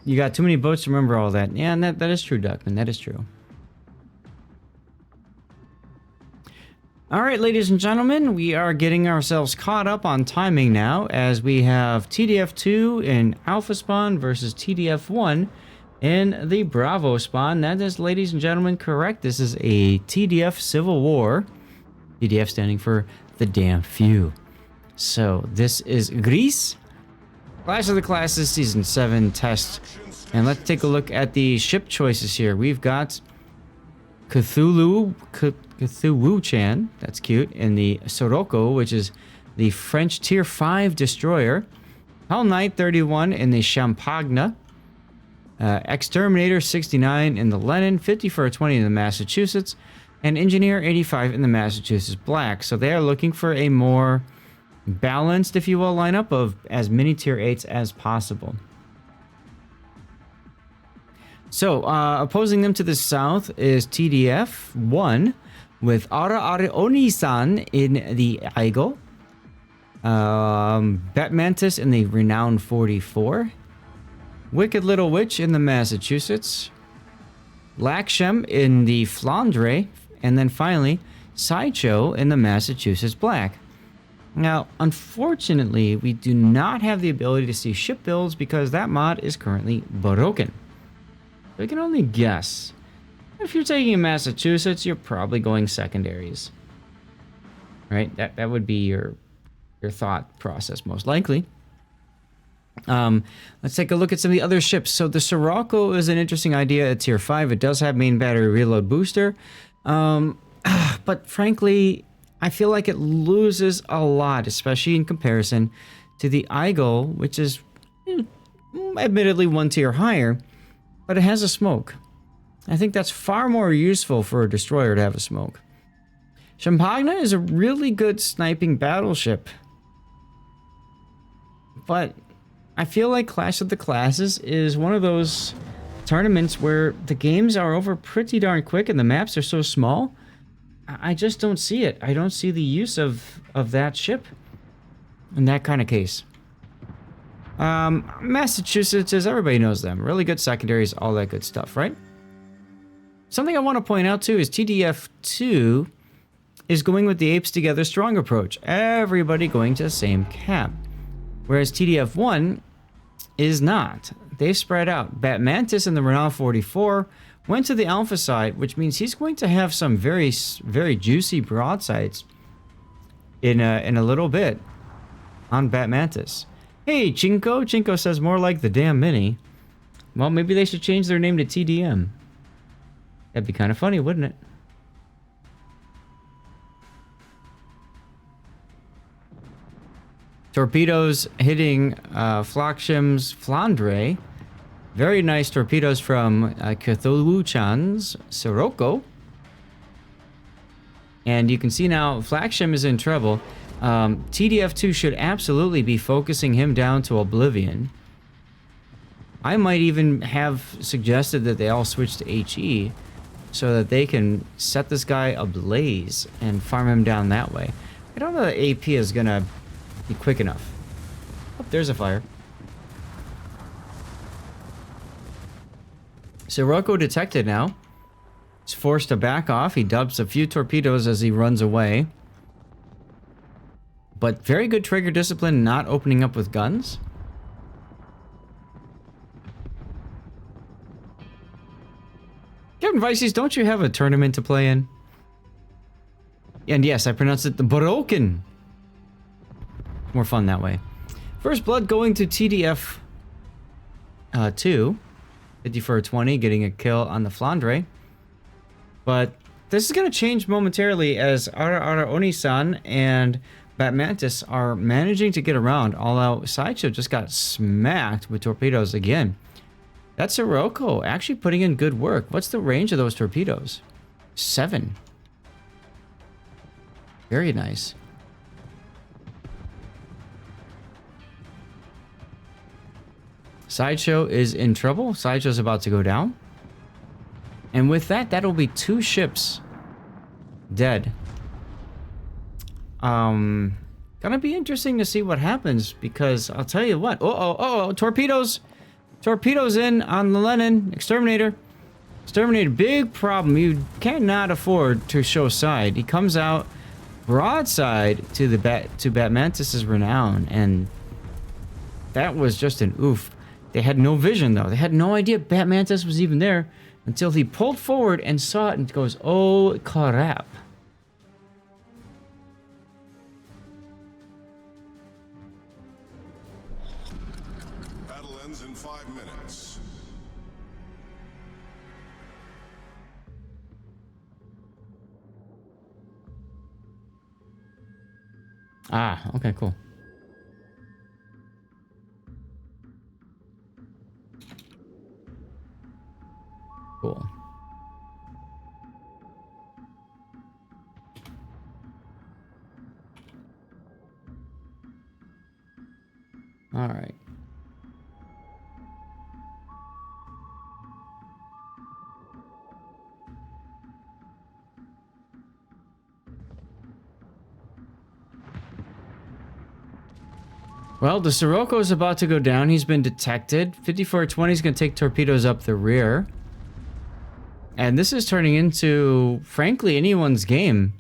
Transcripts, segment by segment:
You got too many boats to remember all that. Yeah, and that is true, Duckman. That is true. Alright, ladies and gentlemen, we are getting ourselves caught up on timing now, as we have TDF2 in Alpha Spawn versus TDF1 in the Bravo Spawn. That is, ladies and gentlemen, correct. This is a TDF Civil War. TDF standing for the damn few. So, this is Greece. Clash of the Classes Season 7 test. And let's take a look at the ship choices here. We've got Cthulhu-chan, that's cute, in the Sirocco, which is the French Tier 5 destroyer. Hell Knight 31 in the Champagne. Exterminator 69 in the Lenin, 50 for a 20 in the Massachusetts, and Engineer 85 in the Massachusetts Black. So they are looking for a more balanced, if you will, lineup of as many Tier 8s as possible. So, opposing them to the south is TDF1 with Ara Oni-san in the Aigo. Batmantis in the Renowned 44. Wicked Little Witch in the Massachusetts. Lakshem in the Flandre. And then finally, Sideshow in the Massachusetts Black. Now, unfortunately, we do not have the ability to see ship builds because that mod is currently broken. We can only guess. If you're taking in Massachusetts, you're probably going secondaries. Right? That would be your thought process, most likely. Let's take a look at some of the other ships. So the Sirocco is an interesting idea at Tier 5. It does have main battery reload booster. But frankly, I feel like it loses a lot, especially in comparison to the Aigo, which is admittedly one tier higher. But it has a smoke. I think that's far more useful for a destroyer to have a smoke. Champagne is a really good sniping battleship. But I feel like Clash of the Classes is one of those tournaments where the games are over pretty darn quick and the maps are so small. I just don't see it. I don't see the use of that ship in that kind of case. Massachusetts, as everybody knows them. Really good secondaries, all that good stuff, right? Something I want to point out too is TDF2 is going with the Apes Together Strong approach. Everybody going to the same cap. Whereas TDF1 is not. They've spread out. Batmantis in the Renault 44 went to the Alpha side, which means he's going to have some very, very juicy broadsides in a little bit on Batmantis. Hey, Chinko. Chinko says more like the damn Mini. Well, maybe they should change their name to TDM. That'd be kind of funny, wouldn't it? Torpedoes hitting Flakshim's Flandre. Very nice torpedoes from Cthulhu-chan's Sirocco. And you can see now Flakshim is in trouble. TDF2 should absolutely be focusing him down to oblivion. I might even have suggested that they all switch to HE so that they can set this guy ablaze and farm him down that way. I don't know that AP is going to be quick enough. Oh, there's a fire. Sirocco detected now. He's forced to back off. He dubs a few torpedoes as he runs away. But very good trigger discipline, not opening up with guns. Kevin Vices, don't you have a tournament to play in? And yes, I pronounced it the broken. More fun that way. First blood going to TDF 2. 50 for a 20, getting a kill on the Flandre. But this is going to change momentarily as Ara Oni-san and Batmantis are managing to get around. All out Sideshow just got smacked with torpedoes again. That's Sirocco actually putting in good work. What's the range of those torpedoes? 7. Very nice. Sideshow is in trouble. Sideshow's about to go down. And with that, that'll be 2 ships dead. Gonna be interesting to see what happens because I'll tell you what. Torpedoes! Torpedoes in on the Lenin. Exterminator. Exterminator, big problem. You cannot afford to show side. He comes out broadside to the Batmantis' renown, and that was just an oof. They had no vision, though. They had no idea Batmantis was even there until he pulled forward and saw it and goes, oh, crap. Battle ends in 5 minutes. Ah, okay, cool. Cool. All right. Well, the Sirocco is about to go down. He's been detected. 5420 is going to take torpedoes up the rear. And this is turning into, frankly, anyone's game.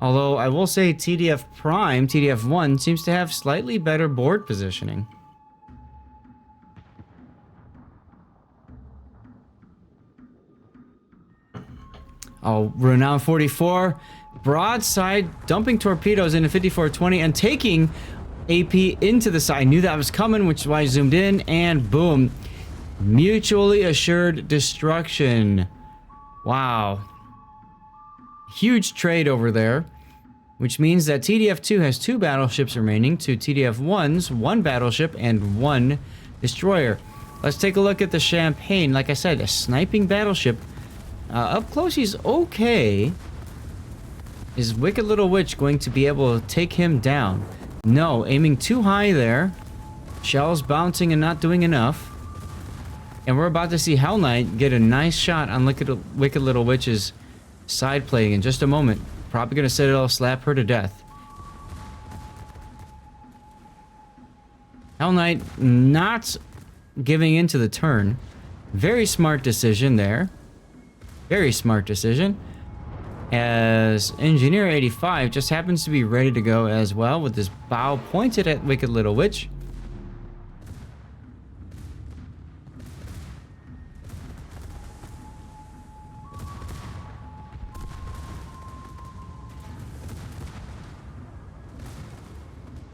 Although I will say TDF Prime, TDF1, seems to have slightly better board positioning. Oh, Renown 44, broadside, dumping torpedoes into 5420 and taking AP into the side. I knew that was coming, which is why I zoomed in, and boom. Mutually assured destruction. Wow. Huge trade over there, which means that TDF2 has 2 battleships remaining to TDF1's 1 battleship and 1 destroyer. Let's take a look at the Champagne. Like I said, a sniping battleship. Up close, he's okay. Is Wicked Little Witch going to be able to take him down? No, aiming too high there. Shells bouncing and not doing enough. And we're about to see Hell Knight get a nice shot on Wicked Little Witch's side plate in just a moment. Probably gonna set it'll slap her to death. Hell Knight not giving into the turn. Very smart decision there. Very smart decision. As Engineer 85 just happens to be ready to go as well with his bow pointed at Wicked Little Witch.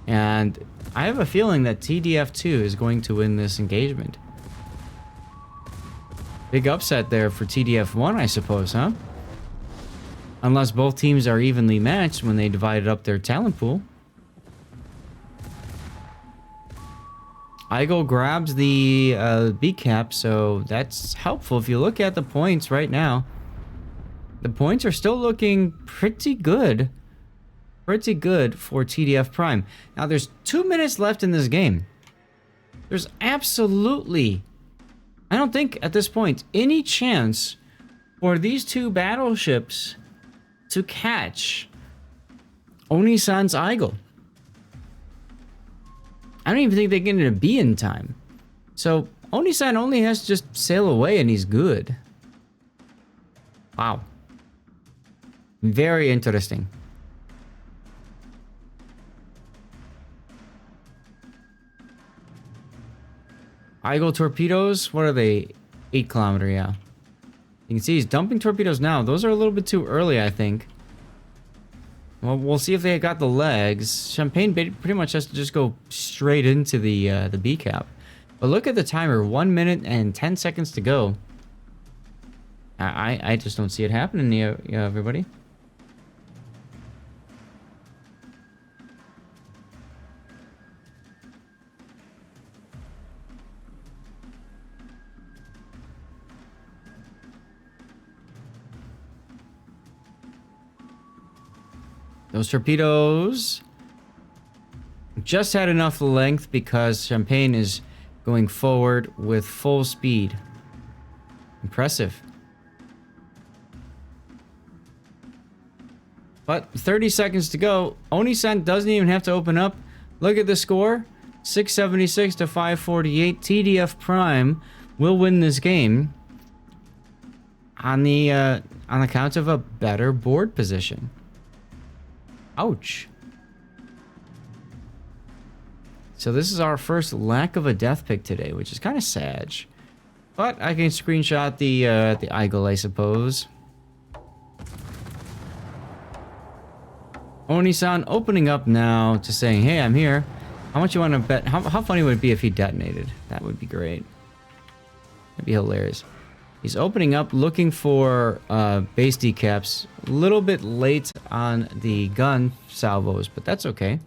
And I have a feeling that TDF2 is going to win this engagement. Big upset there for TDF1, I suppose, huh? Unless both teams are evenly matched when they divided up their talent pool. Igo grabs the B cap, so that's helpful. If you look at the points right now, the points are still looking pretty good. Pretty good for TDF Prime. Now, there's 2 minutes left in this game. There's absolutely, I don't think at this point, any chance for these 2 battleships to catch Onisan's Igo. I don't even think they're going to be in time. So, Onisan only has to just sail away and he's good. Wow. Very interesting. Igo torpedoes, what are they? 8 kilometer, yeah. You can see he's dumping torpedoes now. Those are a little bit too early, I think. Well, we'll see if they got the legs. Champagne pretty much has to just go straight into the B cap. But look at the timer, 1 minute and 10 seconds to go. I just don't see it happening, everybody. Those torpedoes just had enough length because Champagne is going forward with full speed. Impressive. But 30 seconds to go. Onisan doesn't even have to open up. Look at the score. 676 to 548. TDF Prime will win this game on account of a better board position. Ouch. So this is our first lack of a death pick today, which is kind of sad. But I can screenshot the Eagle, I suppose. Oni-san opening up now to saying, hey, I'm here. How much you want to bet? How funny would it be if he detonated? That would be great. That'd be hilarious. He's opening up, looking for base decaps. A little bit late on the gun salvos, but that's okay.